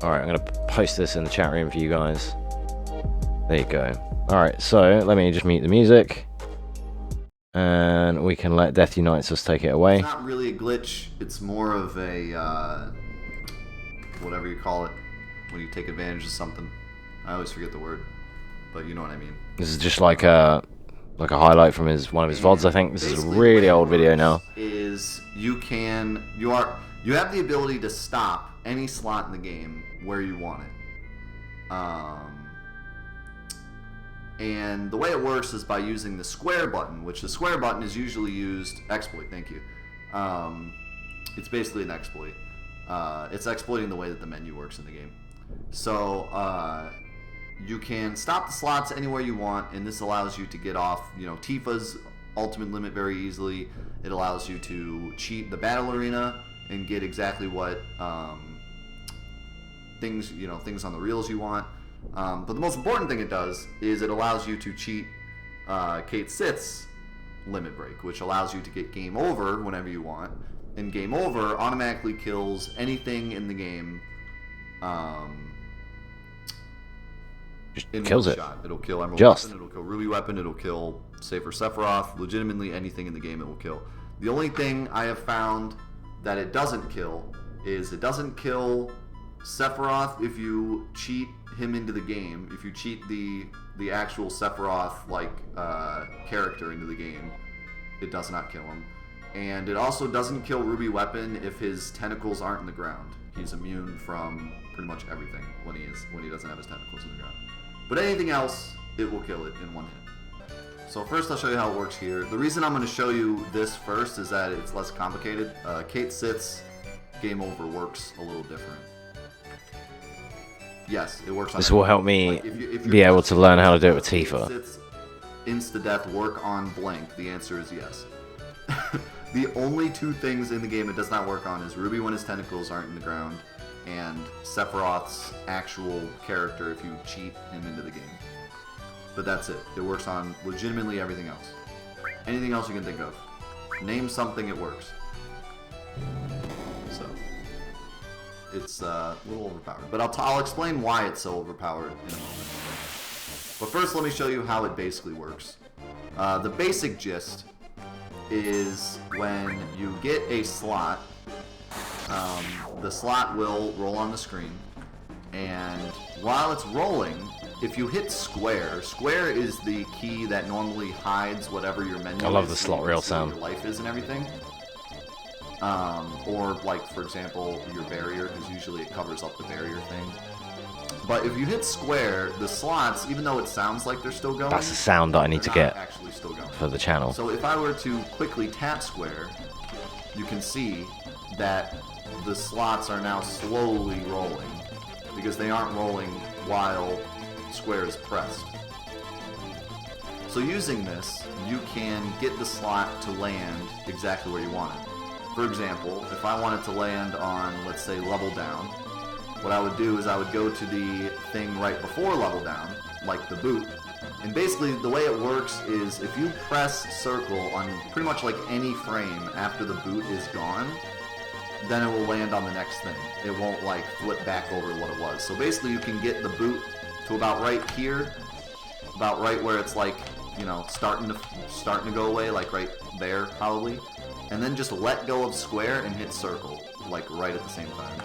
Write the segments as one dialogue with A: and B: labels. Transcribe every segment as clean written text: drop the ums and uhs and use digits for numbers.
A: Alright, I'm going to post this in the chat room for you guys. There you go. Alright, so let me just mute the music. And we can let Death Unites us take it away.
B: It's not really a glitch. It's more of a, whatever you call it, when you take advantage of something. I always forget the word, but you know what I mean.
A: This is just like a highlight from one of his VODs, I think. This is a really old video now.
B: Is you have the ability to stop any slot in the game where you want it. And the way it works is by using the square button, which the square button is usually used... Exploit, thank you. It's basically an exploit. It's exploiting the way that the menu works in the game. So, you can stop the slots anywhere you want, and this allows you to get off, Tifa's ultimate limit very easily. It allows you to cheat the battle arena and get exactly what things on the reels you want. But the most important thing it does is it allows you to cheat Kate Sith's limit break, which allows you to get game over whenever you want. And game over automatically kills anything in the game.
A: Just kills it.
B: Shot. It'll kill Emerald Weapon, it'll kill Ruby Weapon, it'll kill Safer Sephiroth. Legitimately anything in the game it will kill. The only thing I have found that it doesn't kill is it doesn't kill Sephiroth if you cheat him into the game. If you cheat the actual Sephiroth character into the game, it does not kill him. And it also doesn't kill Ruby Weapon if his tentacles aren't in the ground. He's immune from pretty much everything when he doesn't have his tentacles in the ground. But anything else, it will kill it in one hit. So first I'll show you how it works here. The reason I'm going to show you this first is that it's less complicated. Kate Sith's game over works a little different. Yes, it works on...
A: This will help me be able to learn how to do it with Tifa.
B: Insta-death work on blank? The answer is yes. The only two things in the game it does not work on is Ruby when his tentacles aren't in the ground, and Sephiroth's actual character if you cheat him into the game. But that's it. It works on legitimately everything else. Anything else you can think of. Name something, it works. So, it's a little overpowered. But I'll explain why it's so overpowered in a moment. But first let me show you how it basically works. The basic gist is when you get a slot, the slot will roll on the screen, and while it's rolling, if you hit square is the key that normally hides whatever your menu is.
A: I love the slot reel sound.
B: Your life is and everything. Or like, for example, your barrier, because usually it covers up the barrier thing. But if you hit square, the slots, even though it sounds like they're still going,
A: that's the sound that I need to get
B: actually still going
A: for the channel.
B: So if I were to quickly tap square, you can see that the slots are now slowly rolling, because they aren't rolling while square is pressed. So using this, you can get the slot to land exactly where you want it. For example, if I wanted to land on, let's say, level down, what I would do is I would go to the thing right before level down, like the boot, and basically the way it works is if you press circle on pretty much like any frame after the boot is gone, then it will land on the next thing. It won't like flip back over what it was. So basically you can get the boot to about right here, about right where it's like, starting to go away, like right there probably, and then just let go of square and hit circle, like right at the same time,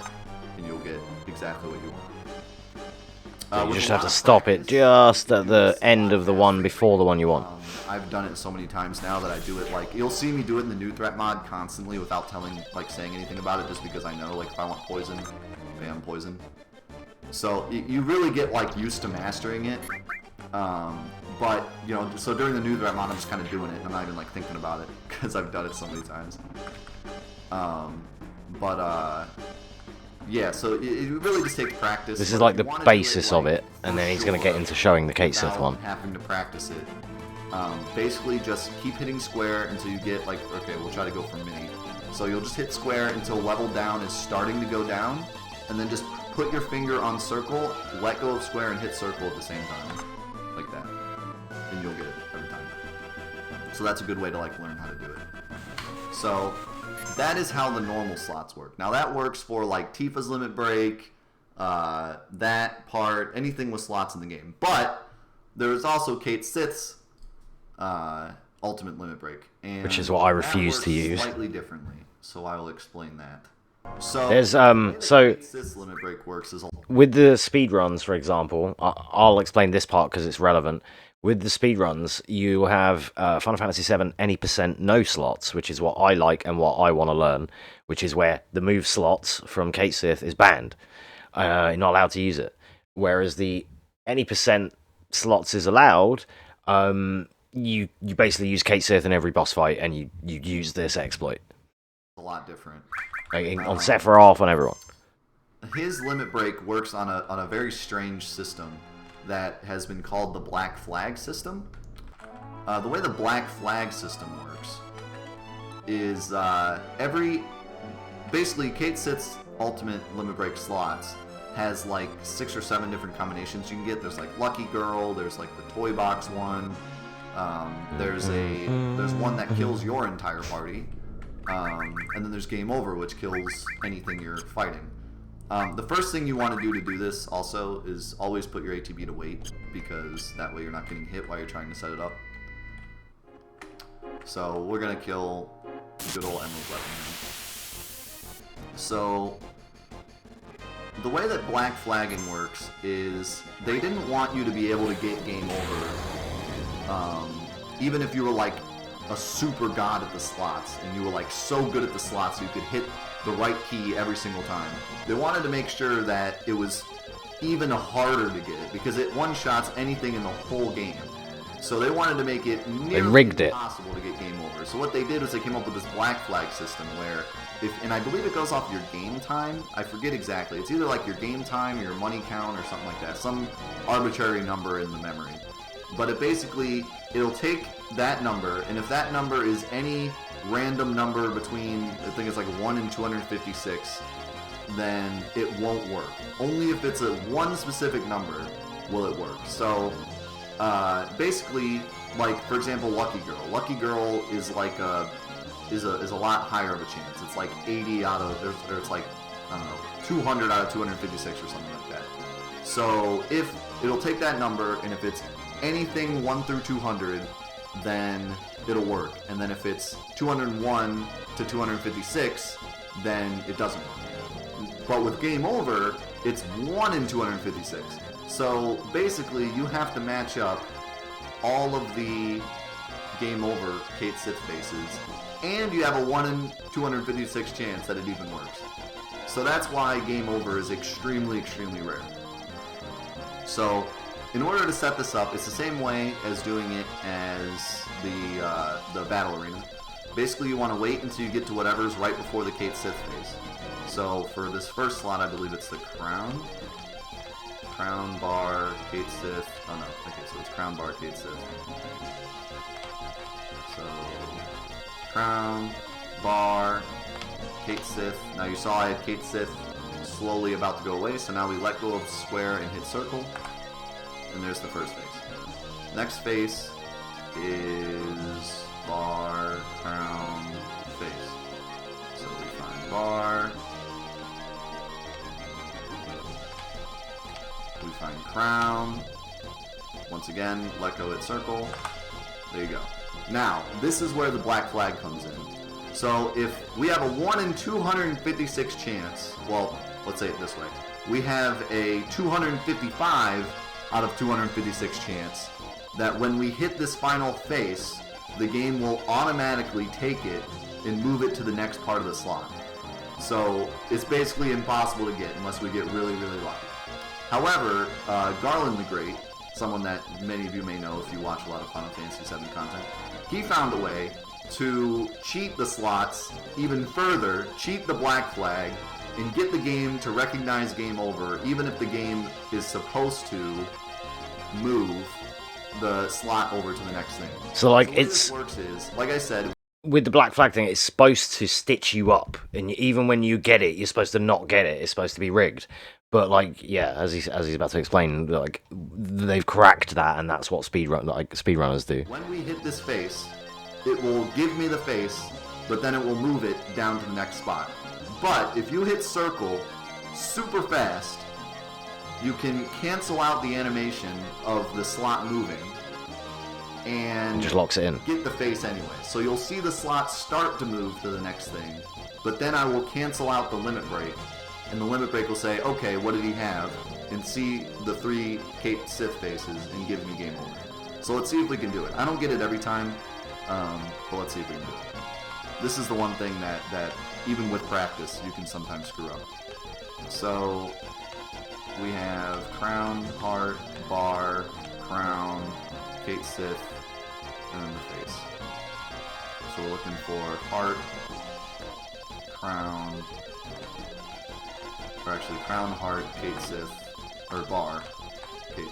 B: and you'll get exactly what you want.
A: You just have to stop it just at the end of the one before the one you want.
B: I've done it so many times now that I do it, like, you'll see me do it in the new threat mod constantly without saying anything about it, just because I know, like, if I want poison, bam, poison. So you really get like used to mastering it. But so during the new threat mod, I'm just kind of doing it. I'm not even like thinking about it because I've done it so many times. Yeah, so it really just takes practice.
A: This is like the basis of it, and then he's going to get into showing the Kate Sith one.
B: Having to practice it. Basically, just keep hitting square until you get like, okay, we'll try to go for mini. So you'll just hit square until level down is starting to go down, and then just put your finger on circle, let go of square, and hit circle at the same time, like that, and you'll get it every time. So that's a good way to like learn how to do it. So that is how the normal slots work. Now that works for like Tifa's limit break, that part, anything with slots in the game. But there is also Kate Sith's ultimate limit break, and
A: which is what I refuse to use.
B: Slightly differently, so I will explain that. So
A: there's
B: Kate Sith's limit break works is
A: with the speedruns, for example. I'll explain this part because it's relevant. With the speedruns, you have Final Fantasy VII any percent no slots, which is what I like and what I want to learn, which is where the move slots from Kate Sith is banned. You're not allowed to use it. Whereas the any percent slots is allowed. You basically use Kate Sith in every boss fight, and you use this exploit.
B: A lot different.
A: On Sephiroth, on everyone.
B: His limit break works on a very strange system that has been called the Black Flag system. The way the Black Flag system works is basically Kate Sith's ultimate limit break slots has like 6 or 7 different combinations you can get. There's like Lucky Girl, there's like the Toy Box one, there's one that kills your entire party, and then there's Game Over, which kills anything you're fighting. The first thing you want to do this also is always put your ATB to wait, because that way you're not getting hit while you're trying to set it up. So we're going to kill good old Emerald Weapon. So the way that Black Flagging works is they didn't want you to be able to get Game Over, even if you were like a super god at the slots, and you were like so good at the slots you could hit the right key every single time. They wanted to make sure that it was even harder to get it, because it one-shots anything in the whole game. So they wanted to make it nearly impossible to get Game Over. So what they did was they came up with this Black Flag system where, and I believe it goes off your game time. I forget exactly. It's either like your game time or your money count or something like that. Some arbitrary number in the memory. But it'll take that number, and if that number is any random number between, I think it's like 1 and 256, then it won't work. Only if it's a one specific number will it work. So basically, like for example, Lucky Girl. Lucky Girl is like is a lot higher of a chance. It's like 80 out of, or it's like, I don't know, 200 out of 256 or something like that. So if it'll take that number, and if it's anything 1 through 200, then it'll work. And then if it's 201 to 256, then it doesn't work. But with Game Over, it's 1 in 256. So basically, you have to match up all of the Game Over Kate Sith faces, and you have a 1 in 256 chance that it even works. So that's why Game Over is extremely, extremely rare. So in order to set this up, it's the same way as doing it as the battle arena. Basically, you want to wait until you get to whatever's right before the Kate Sith phase. So for this first slot, I believe it's the Crown. Crown, Bar, Kate Sith. Oh no, okay, so it's Crown, Bar, Kate Sith. So Crown, Bar, Kate Sith. Now you saw I had Kate Sith slowly about to go away, so now we let go of square and hit circle. And there's the first phase. Next phase is Bar, Crown, Face. So we find Bar. We find Crown. Once again, let go, hit circle. There you go. Now, this is where the Black Flag comes in. So if we have a 1 in 256 chance, well, let's say it this way. We have a 255 out of 256 chance that when we hit this final face, the game will automatically take it and move it to the next part of the slot. So it's basically impossible to get unless we get really, really lucky. However, Garland the Great, someone that many of you may know if you watch a lot of Final Fantasy VII content, he found a way to cheat the slots even further, cheat the Black Flag, and get the game to recognize Game Over, even if the game is supposed to move the slot over to the next thing.
A: So like,
B: the way this works is, like I said,
A: with the Black Flag thing, it's supposed to stitch you up, and even when you get it, you're supposed to not get it. It's supposed to be rigged. But like, yeah, as he's about to explain, like they've cracked that, and that's what speedrunners do.
B: When we hit this face, it will give me the face, but then it will move it down to the next spot. But if you hit circle super fast, you can cancel out the animation of the slot moving and
A: It just locks it in.
B: get the face anyway. So you'll see the slot start to move to the next thing, but then I will cancel out the limit break, and the limit break will say, okay, what did he have? And see the 3 Kate Sith faces and give me game over. So let's see if we can do it. I don't get it every time, but let's see if we can do it. This is the one thing that even with practice, you can sometimes screw up. So we have crown, heart, bar, crown, Kate Sith, and then the face. So we're looking for heart, crown, or actually crown, heart, Kate Sith, or bar, Kate,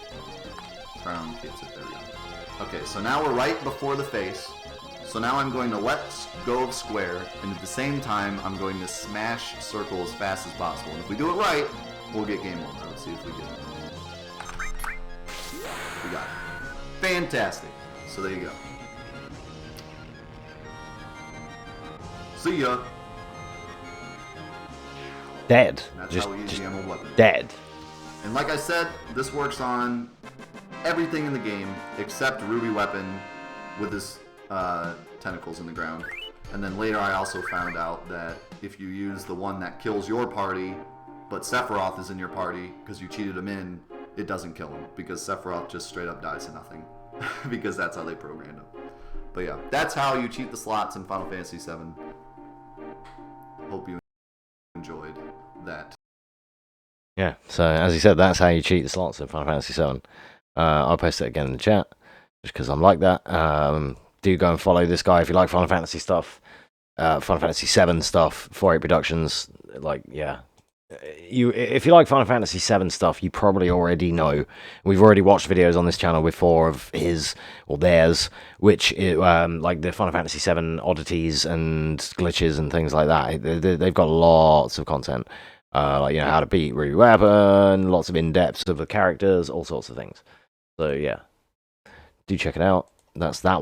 B: crown, Kate Sith, there we go. Okay, so now we're right before the face. So now I'm going to let go of square, and at the same time, I'm going to smash circle as fast as possible. And if we do it right, we'll get game over. Let's see if we get it. We got it. Fantastic. So there you go. See ya.
A: Dead.
B: That's
A: Just
B: how we use the emerald weapon.
A: dead.
B: And like I said, this works on everything in the game except Ruby Weapon with his tentacles in the ground. And then later I also found out that if you use the one that kills your party, but Sephiroth is in your party because you cheated him in, it doesn't kill him because Sephiroth just straight up dies to nothing because that's how they programmed him. But yeah, that's how you cheat the slots in Final Fantasy VII. Hope you enjoyed that.
A: Yeah, so as you said, that's how you cheat the slots in Final Fantasy VII. I'll post it again in the chat, just because I'm like that. Do go and follow this guy if you like Final Fantasy stuff, Final Fantasy VII stuff, 4-8 Productions. Like, yeah, if you like Final Fantasy VII stuff, you probably already know. We've already watched videos on this channel before of his or theirs, which like the Final Fantasy VII oddities and glitches and things like that. They've got lots of content. Like, you know, how to beat Ruby Weapon, lots of in-depths of the characters, all sorts of things. So yeah, do check it out. That's that one.